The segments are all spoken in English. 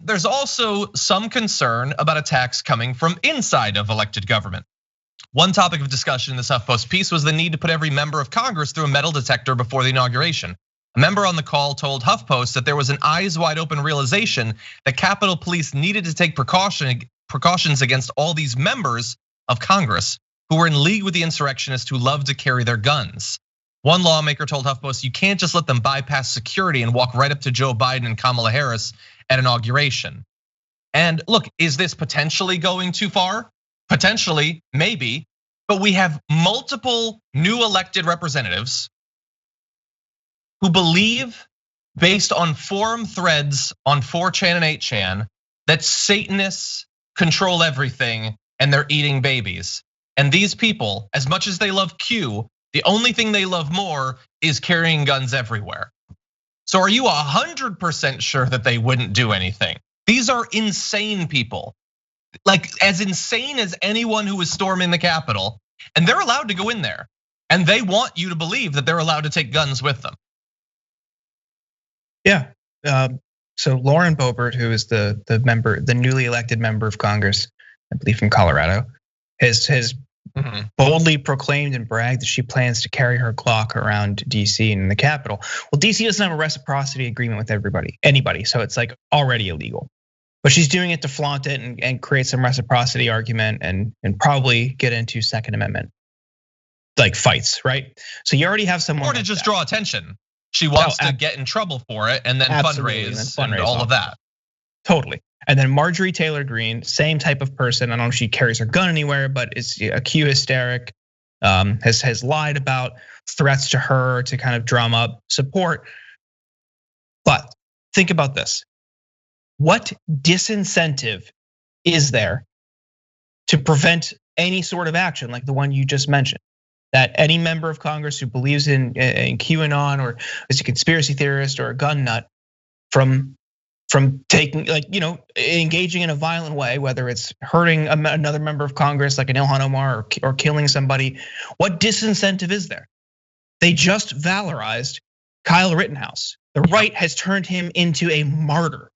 there's also some concern about attacks coming from inside of elected government. One topic of discussion in this HuffPost piece was the need to put every member of Congress through a metal detector before the inauguration. A member on the call told HuffPost that there was an eyes wide open realization that Capitol Police needed to take precautions against all these members of Congress who were in league with the insurrectionists who love to carry their guns. One lawmaker told HuffPost, you can't just let them bypass security and walk right up to Joe Biden and Kamala Harris at inauguration. And look, is this potentially going too far? Potentially, maybe, but we have multiple new elected representatives who believe, based on forum threads on 4chan and 8chan, that Satanists control everything and they're eating babies. And these people, as much as they love Q, the only thing they love more is carrying guns everywhere. So are you 100% sure that they wouldn't do anything? These are insane people, like as insane as anyone who is storming the Capitol, and they're allowed to go in there. And they want you to believe that they're allowed to take guns with them. Yeah, so Lauren Boebert, who is the newly elected member of Congress, I believe from Colorado, has boldly proclaimed and bragged that she plans to carry her Glock around DC and the Capitol. Well, DC doesn't have a reciprocity agreement with anybody, so it's like already illegal. But she's doing it to flaunt it and create some reciprocity argument and probably get into Second Amendment like fights, right? So you already have someone, or to just draw attention. She wants to get in trouble for it and then fundraise and all of that. Totally. And then Marjorie Taylor Greene, same type of person. I don't know if she carries her gun anywhere, but is a Q hysteric. Has lied about threats to her to kind of drum up support. But think about this. What disincentive is there to prevent any sort of action like the one you just mentioned? That any member of Congress who believes in QAnon or is a conspiracy theorist or a gun nut from taking, like, engaging in a violent way, whether it's hurting another member of Congress like an Ilhan Omar or killing somebody, what disincentive is there? They just valorized Kyle Rittenhouse. The right has turned him into a martyr.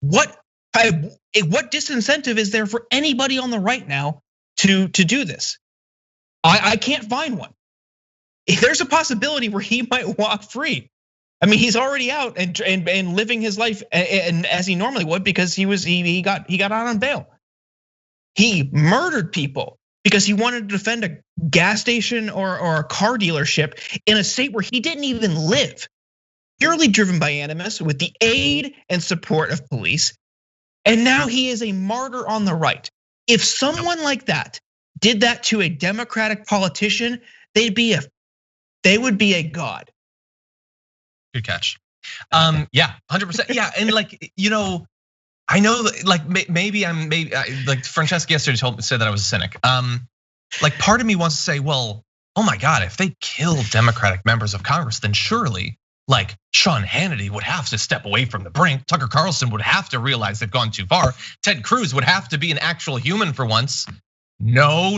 What disincentive is there for anybody on the right now to do this? I can't find one. There's a possibility where he might walk free. I mean, he's already out and living his life and as he normally would because he got out on bail. He murdered people because he wanted to defend a gas station or a car dealership in a state where he didn't even live, purely driven by animus with the aid and support of police. And now he is a martyr on the right. If someone like that did that to a Democratic politician, they would be a god. Good catch. Yeah, 100%. Yeah, and I know, like maybe like Francesca yesterday said that I was a cynic. Like part of me wants to say, well, oh my God, if they kill Democratic members of Congress, then surely like Sean Hannity would have to step away from the brink. Tucker Carlson would have to realize they've gone too far. Ted Cruz would have to be an actual human for once. No.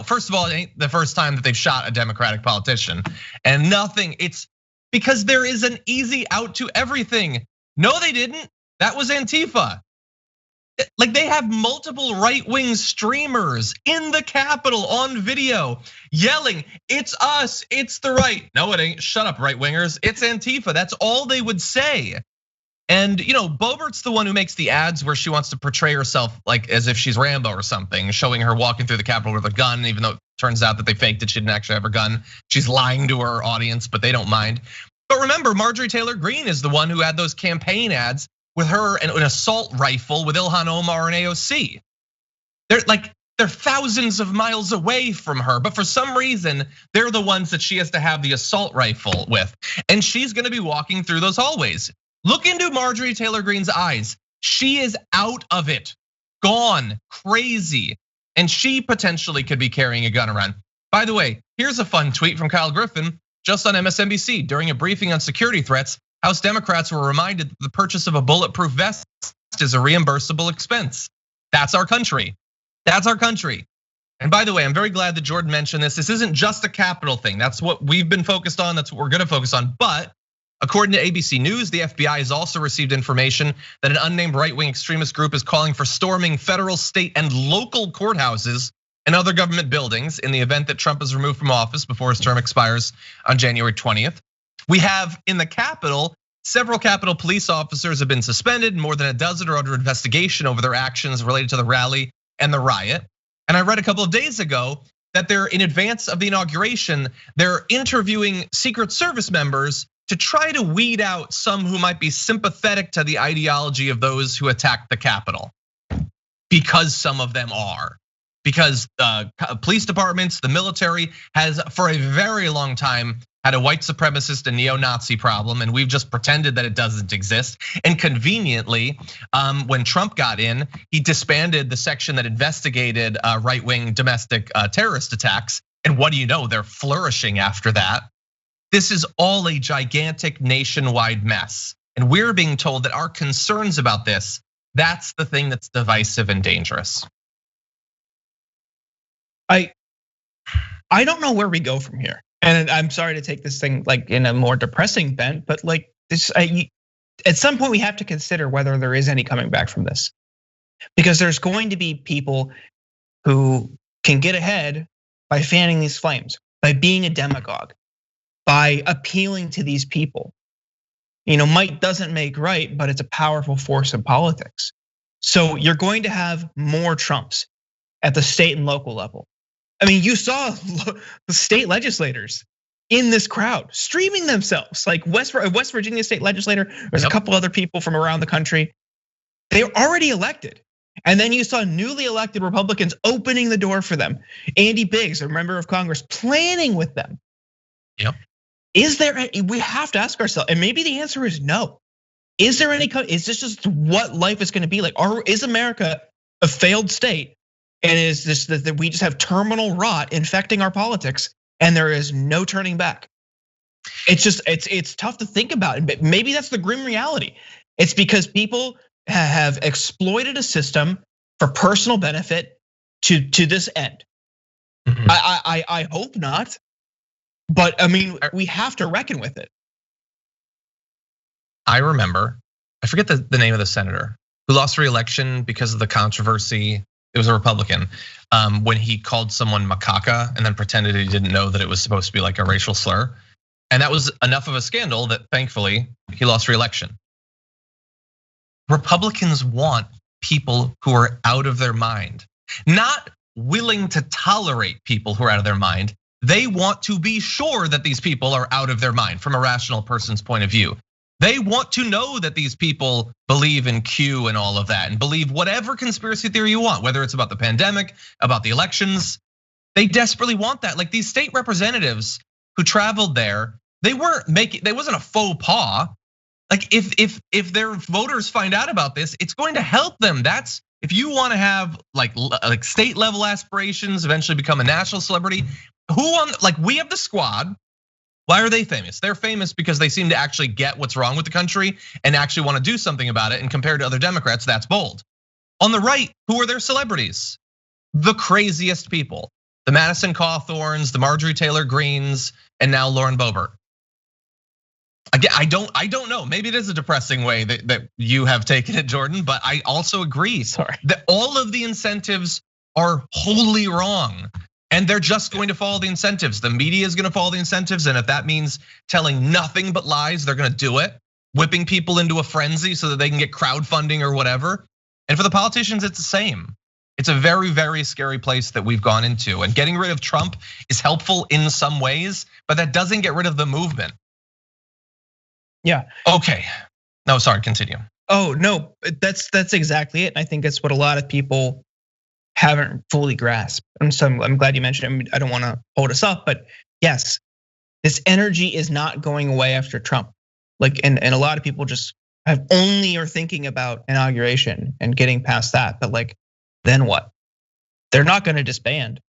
First of all, it ain't the first time that they've shot a Democratic politician, and nothing. It's because there is an easy out to everything. No, they didn't. That was Antifa. Like they have multiple right-wing streamers in the Capitol on video yelling, "It's us, it's the right." No, it ain't. Shut up, right-wingers. It's Antifa. That's all they would say. And Boebert's the one who makes the ads where she wants to portray herself like as if she's Rambo or something, showing her walking through the Capitol with a gun, even though it turns out that they faked it, she didn't actually have a gun. She's lying to her audience, but they don't mind. But remember, Marjorie Taylor Greene is the one who had those campaign ads with her and an assault rifle with Ilhan Omar and AOC. They're thousands of miles away from her, but for some reason, they're the ones that she has to have the assault rifle with. And she's gonna be walking through those hallways. Look into Marjorie Taylor Greene's eyes. She is out of it, gone, crazy. And she potentially could be carrying a gun around. By the way, here's a fun tweet from Kyle Griffin, just on MSNBC. During a briefing on security threats, House Democrats were reminded that the purchase of a bulletproof vest is a reimbursable expense. That's our country. That's our country. And by the way, I'm very glad that Jordan mentioned this. This isn't just a Capitol thing. That's what we've been focused on. That's what we're gonna focus on. But According to ABC News, the FBI has also received information that an unnamed right-wing extremist group is calling for storming federal, state, and local courthouses and other government buildings in the event that Trump is removed from office before his term expires on January 20th. We have in the Capitol, several Capitol police officers have been suspended, more than a dozen are under investigation over their actions related to the rally and the riot. And I read a couple of days ago that they're in advance of the inauguration, they're interviewing Secret Service members to try to weed out some who might be sympathetic to the ideology of those who attacked the Capitol. Because some of them are. Because police departments, the military has for a very long time had a white supremacist and neo-Nazi problem, and we've just pretended that it doesn't exist. And conveniently, when Trump got in, he disbanded the section that investigated right-wing domestic terrorist attacks. And what do you know? They're flourishing after that. This is all a gigantic nationwide mess. And we're being told that our concerns about this, that's the thing that's divisive and dangerous. I don't know where we go from here. And I'm sorry to take this thing like in a more depressing bent, but like this, at some point we have to consider whether there is any coming back from this. Because there's going to be people who can get ahead by fanning these flames, by being a demagogue, by appealing to these people. Might doesn't make right, but it's a powerful force in politics. So you're going to have more Trumps at the state and local level. I mean, you saw the state legislators in this crowd streaming themselves, like West Virginia state legislator. There's a couple other people from around the country. They're already elected. And then you saw newly elected Republicans opening the door for them. Andy Biggs, a member of Congress, planning with them. Yep. We have to ask ourselves, and maybe the answer is no. Is this just what life is gonna be like? Or is America a failed state? And is this that we just have terminal rot infecting our politics and there is no turning back? It's tough to think about, but maybe that's the grim reality. It's because people have exploited a system for personal benefit to this end. Mm-hmm. I hope not, but I mean, we have to reckon with it. I remember, I forget the name of the senator who lost re-election because of the controversy. It was a Republican, when he called someone macaca and then pretended he didn't know that it was supposed to be like a racial slur. And that was enough of a scandal that thankfully he lost re-election. Republicans want people who are out of their mind, not willing to tolerate people who are out of their mind. They want to be sure that these people are out of their mind from a rational person's point of view. They want to know that these people believe in Q and all of that and believe whatever conspiracy theory you want, whether it's about the pandemic, about the elections. They desperately want that. Like these state representatives who traveled there, they wasn't a faux pas. Like if their voters find out about this, it's going to help them. That's if you want to have like state level aspirations, eventually become a national celebrity. We have the squad. Why are they famous? They're famous because they seem to actually get what's wrong with the country and actually want to do something about it. And compared to other Democrats, that's bold. On the right, who are their celebrities? The craziest people. The Madison Cawthorns, the Marjorie Taylor Greens, and now Lauren Boebert. Again, I don't know. Maybe it is a depressing way that you have taken it, Jordan, but I also agree that all of the incentives are wholly wrong. And they're just going to follow the incentives. The media is going to follow the incentives. And if that means telling nothing but lies, they're going to do it. Whipping people into a frenzy so that they can get crowdfunding or whatever. And for the politicians, it's the same. It's a very, very scary place that we've gone into. And getting rid of Trump is helpful in some ways, but that doesn't get rid of the movement. Yeah. Okay. No, sorry, continue. Oh, no, that's exactly it. I think that's what a lot of people haven't fully grasped. And so I'm glad you mentioned it. I don't want to hold us up, but yes, this energy is not going away after Trump. And a lot of people just are thinking about inauguration and getting past that. But then what? They're not going to disband.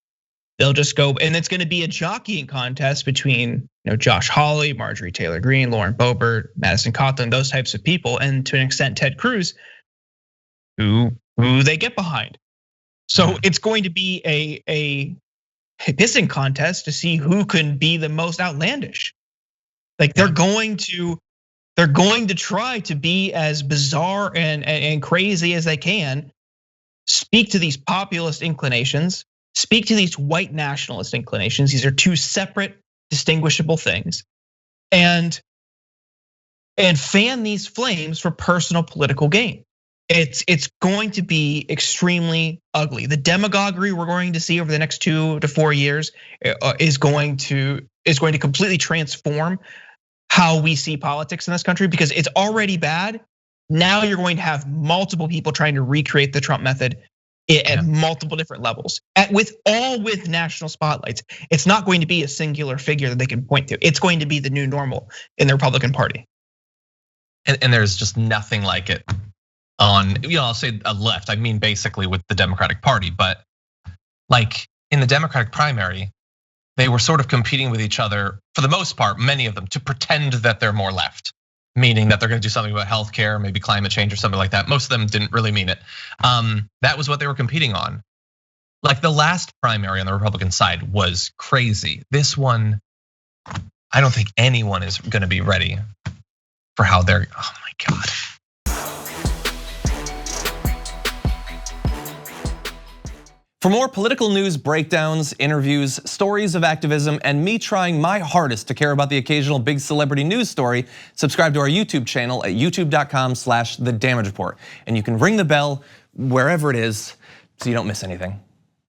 They'll just go, and it's going to be a jockeying contest between Josh Hawley, Marjorie Taylor Greene, Lauren Boebert, Madison Cawthorn, those types of people, and to an extent Ted Cruz, who they get behind. So it's going to be a pissing contest to see who can be the most outlandish. They're going to They're going to try to be as bizarre and crazy as they can, speak to these populist inclinations, speak to these white nationalist inclinations. These are two separate, distinguishable things. And fan these flames for personal political gain. It's going to be extremely ugly. The demagoguery we're going to see over the next 2 to 4 years is going to completely transform how we see politics in this country, because it's already bad. Now you're going to have multiple people trying to recreate the Trump method at multiple different levels, with national spotlights. It's not going to be a singular figure that they can point to. It's going to be the new normal in the Republican Party. And there's just nothing like it on, I'll say a left. I mean, basically with the Democratic Party, but like in the Democratic primary, they were sort of competing with each other for the most part, many of them, to pretend that they're more left, meaning that they're going to do something about healthcare, maybe climate change or something like that. Most of them didn't really mean it. That was what they were competing on. Like the last primary on the Republican side was crazy. This one, I don't think anyone is going to be ready for how they're, oh my God. For more political news breakdowns, interviews, stories of activism, and me trying my hardest to care about the occasional big celebrity news story, subscribe to our YouTube channel at youtube.com/thedamagereport. And you can ring the bell wherever it is so you don't miss anything.